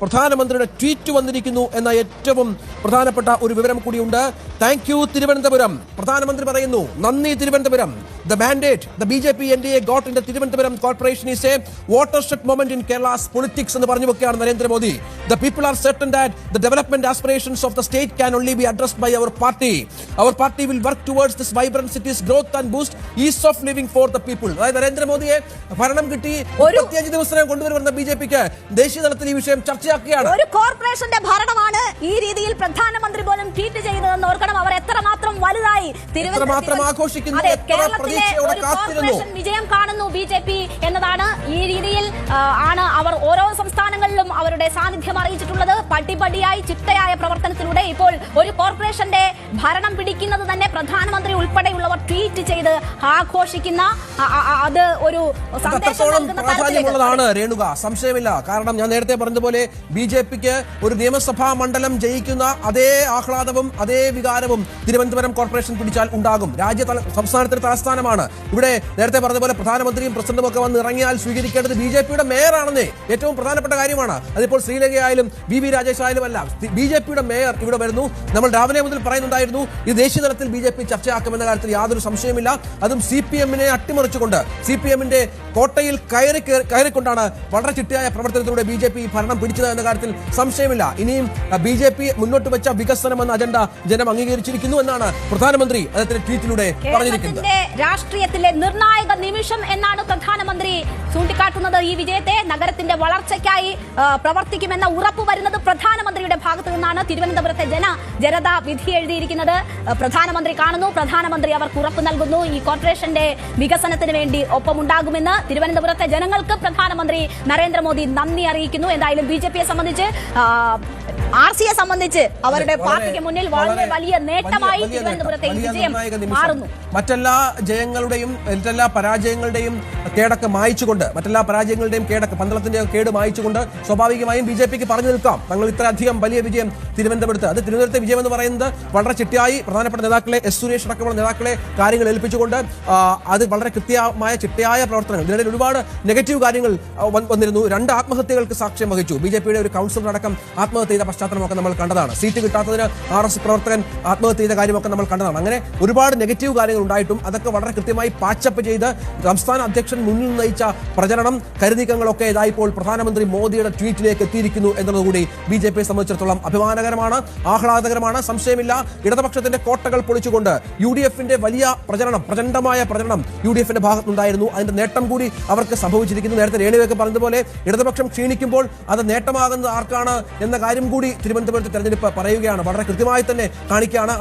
പ്രധാനമന്ത്രിയുടെ ട്വീറ്റ് വന്നിരിക്കുന്നു എന്ന ഏറ്റവും പ്രധാനപ്പെട്ട ഒരു വിവരം കൂടിയുണ്ട്. Thank you Thiruvananthapuram. പ്രധാനമന്ത്രി പറയുന്നു, നന്ദി Thiruvananthapuram. The mandate the BJP NDA got in the Thiruvananthapuram corporation is a watershed moment in Kerala's politics എന്ന് പറഞ്ഞു വെക്കുകയാണ് Narendra Modi. The people are certain that the development aspirations of the state can only be addressed by our party. Our party will work towards this vibrant city's growth and boost ease of living for the people. അതായത് നരേന്ദ്രമോദിയെ ഭരണം കിട്ടി 35 ദിവസം കൊണ്ടുവരുന്ന BJPക്ക് ദേശീയ തലത്തിൽ ഈ വിഷയം ചർച്ചയാക്കുകയാണ്. ഒരു കോർപ്പറേഷന്റെ ഭരണമാണ് ഈ രീതിയിൽ പ്രധാനമന്ത്രി പോലും ട്വീറ്റ് ചെയ്യുന്നതെന്ന് ഓർക്കണം. അവർ എത്രമാത്രം വലുതായി എത്രമാത്രം ആഘോഷിക്കുന്നു, വിജയം കാണുന്നു BJP എന്നതാണ്. ഈ രീതിയിൽ ആണ് അവർ ഓരോ സംസ്ഥാനങ്ങളിലും അവരുടെ സാന്നിധ്യം അറിയിച്ചിട്ടുള്ളത്. പടിപടിയായി ചിട്ടയായ പ്രവർത്തനത്തിലൂടെ ഇപ്പോൾ ഒരു കോർപ്പറേഷന്റെ ഭരണം പിടിക്കുന്നത് തന്നെ പ്രധാനമന്ത്രി ഉൾപ്പെടെയുള്ളവർ ട്വീറ്റ് ചെയ്ത് ആഘോഷിക്കുന്ന അത് ഒരു പ്രാധാന്യമുള്ളതാണ് രേണുക, സംശയമില്ല. കാരണം ഞാൻ നേരത്തെ പറഞ്ഞതുപോലെ BJPക്ക് ഒരു നിയമസഭാ മണ്ഡലം ജയിക്കുന്ന അതേ ആഹ്ലാദവും അതേ വികാരവും തിരുവനന്തപുരം കോർപ്പറേഷൻ പിടിച്ചാൽ ഉണ്ടാകും. സംസ്ഥാനത്തിന്റെ തലസ്ഥാനമാണ്. ഇവിടെ നേരത്തെ പറഞ്ഞതുപോലെ പ്രധാനമന്ത്രിയും പ്രസിഡന്റും ഒക്കെ വന്ന് ഇറങ്ങിയാൽ സ്വീകരിക്കേണ്ടത് BJPയുടെ മേയറാണെന്നേ ഏറ്റവും പ്രധാനപ്പെട്ട കാര്യമാണ്. അതിപ്പോൾ ശ്രീലങ്കയായാലും VV രാജേഷ് ആയാലും അല്ല, BJPയുടെ മേയർ ഇവിടെ വരുന്നു. നമ്മൾ രാവിലെ മുതൽ പറയുന്നുണ്ടായിരുന്നു ഇത് ദേശീയ തലത്തിൽ BJP ചർച്ചയാക്കുമെന്ന കാര്യത്തിൽ യാതൊരു സംശയമില്ല. അതും CPM-നെ അട്ടിമറിച്ചുകൊണ്ട് CPM-ന്റെ കോട്ടയിൽ കയറിക്കൊണ്ടാണ് വളരെ ചിട്ടയായ പ്രവർത്തനത്തിലൂടെ BJP ഭരണം പിടിച്ചത് എന്ന കാര്യത്തിൽ സംശയമില്ല. ഇനിയും BJP മുന്നോട്ട് വെച്ച വികസനം എന്ന അജണ്ട ജനം അംഗീകരിച്ചിരിക്കുന്നു എന്നാണ് പ്രധാനമന്ത്രി അദ്ദേഹത്തിന്റെ ട്വീറ്റിലൂടെ പറഞ്ഞിരിക്കുന്നത്. രാഷ്ട്രീയത്തിലെ നിർണായക നിമിഷം എന്നാണ് പ്രധാനമന്ത്രി ചൂണ്ടിക്കാട്ടുന്നത്. ഈ വിജയത്തെ നഗരത്തിന്റെ വളർച്ചയ്ക്കായി പ്രവർത്തിക്കുമെന്ന ഉറപ്പ് വരുന്നത് പ്രധാനമന്ത്രിയുടെ ഭാഗത്തു നിന്നാണ്. തിരുവനന്തപുരത്തെ ജനത വിധി എഴുതിയിരിക്കുന്നത് പ്രധാനമന്ത്രി കാണുന്നു. പ്രധാനമന്ത്രി അവർക്ക് ഉറപ്പ് നൽകുന്നു ഈ കോർപ്പറേഷന്റെ വികസനത്തിന് വേണ്ടി ഒപ്പമുണ്ടാകുമെന്ന്. തിരുവനന്തപുരത്തെ ജനങ്ങൾക്ക് പ്രധാനമന്ത്രി നരേന്ദ്രമോദി നന്ദി അറിയിക്കുന്നു. എന്തായാലും BJPയെ സംബന്ധിച്ച് RCയെ സംബന്ധിച്ച് അവരുടെ പാർട്ടിക്ക് മുന്നിൽ വളരെ വലിയ നേട്ടമായി തിരുവനന്തപുരത്തെ വിജയം മാറുന്നു. മറ്റെല്ലാ ജയങ്ങളുടെയും മറ്റെല്ലാ പരാജയങ്ങളുടെയും കേടൊക്കെ മായ്ച്ചുകൊണ്ട്, മറ്റെല്ലാ പരാജയങ്ങളുടെയും കേടൊക്കെ പന്തളത്തിന്റെ കേട് മായ്ച്ചുകൊണ്ട് സ്വാഭാവികമായും BJPക്ക് പറഞ്ഞു നിൽക്കാം തങ്ങൾ ഇത്രയധികം വലിയ വിജയം തിരുവനന്തപുരത്ത്. അത് തിരുവനന്തപുരത്തെ വിജയം എന്ന് പറയുന്നത് വളരെ ചിട്ടയായി പ്രധാനപ്പെട്ട നേതാക്കളെ S സുരേഷ് അടക്കമുള്ള നേതാക്കളെ കാര്യങ്ങൾ ഏൽപ്പിച്ചുകൊണ്ട് അത് വളരെ കൃത്യമായ ചിട്ടയായ പ്രവർത്തനങ്ങൾ. ഇതിനിടയിൽ ഒരുപാട് നെഗറ്റീവ് കാര്യങ്ങൾ വന്നിരുന്നു. 2 ആത്മഹത്യകൾക്ക് സാക്ഷ്യം വഹിച്ചു. BJPയുടെ ഒരു കൗൺസിലർ അടക്കം ആത്മഹത്യ ചെയ്ത പശ്ചാത്തലമൊക്കെ നമ്മൾ കണ്ടതാണ്. സീറ്റ് കിട്ടാത്തതിന് RS പ്രവർത്തകൻ ആത്മഹത്യ ചെയ്ത കാര്യമൊക്കെ നമ്മൾ കണ്ടതാണ്. അങ്ങനെ ഒരുപാട് നെഗറ്റീവ് കാര്യങ്ങൾ ഉണ്ടായിട്ടും അതൊക്കെ വളരെ കൃത്യമായി പാച്ചപ്പ് ചെയ്ത് സംസ്ഥാന അധ്യക്ഷൻ മുന്നിൽ നയിച്ച പ്രചരണം കരുനീക്കങ്ങളൊക്കെ ഇതായിപ്പോൾ പ്രധാനമന്ത്രി മോദിയുടെ ട്വീറ്റിലേക്ക് എത്തിയിരിക്കുന്നു എന്നതുകൂടി BJPയെ സംബന്ധിച്ചിടത്തോളം അഭിമാനകരമാണ്, ആഹ്ലാദകരമാണ്. സംശയമില്ല. ഇടതുപക്ഷത്തിന്റെ കോട്ടകൾ പൊളിച്ചുകൊണ്ട് UDFന്റെ വലിയ പ്രചണ്ഡമായ പ്രചരണം UDFന്റെ ഭാഗത്തുനിന്നുണ്ടായിരുന്നു. അതിന്റെ നേട്ടം കൂടി അവർക്ക് സംഭവിച്ചിരിക്കുന്നു. നേരത്തെ രേണുവൊക്കെ പറഞ്ഞതുപോലെ ഇടതുപക്ഷം ക്ഷീണിക്കുമ്പോൾ അത് നേട്ടമാകുന്നത് ആർക്കാണ് എന്ന കാര്യം കൂടി തിരുവനന്തപുരത്ത് തെരഞ്ഞെടുപ്പ് പറയുകയാണ്. വളരെ കൃത്യമായി തന്നെ കാണിക്കുകയാണ്.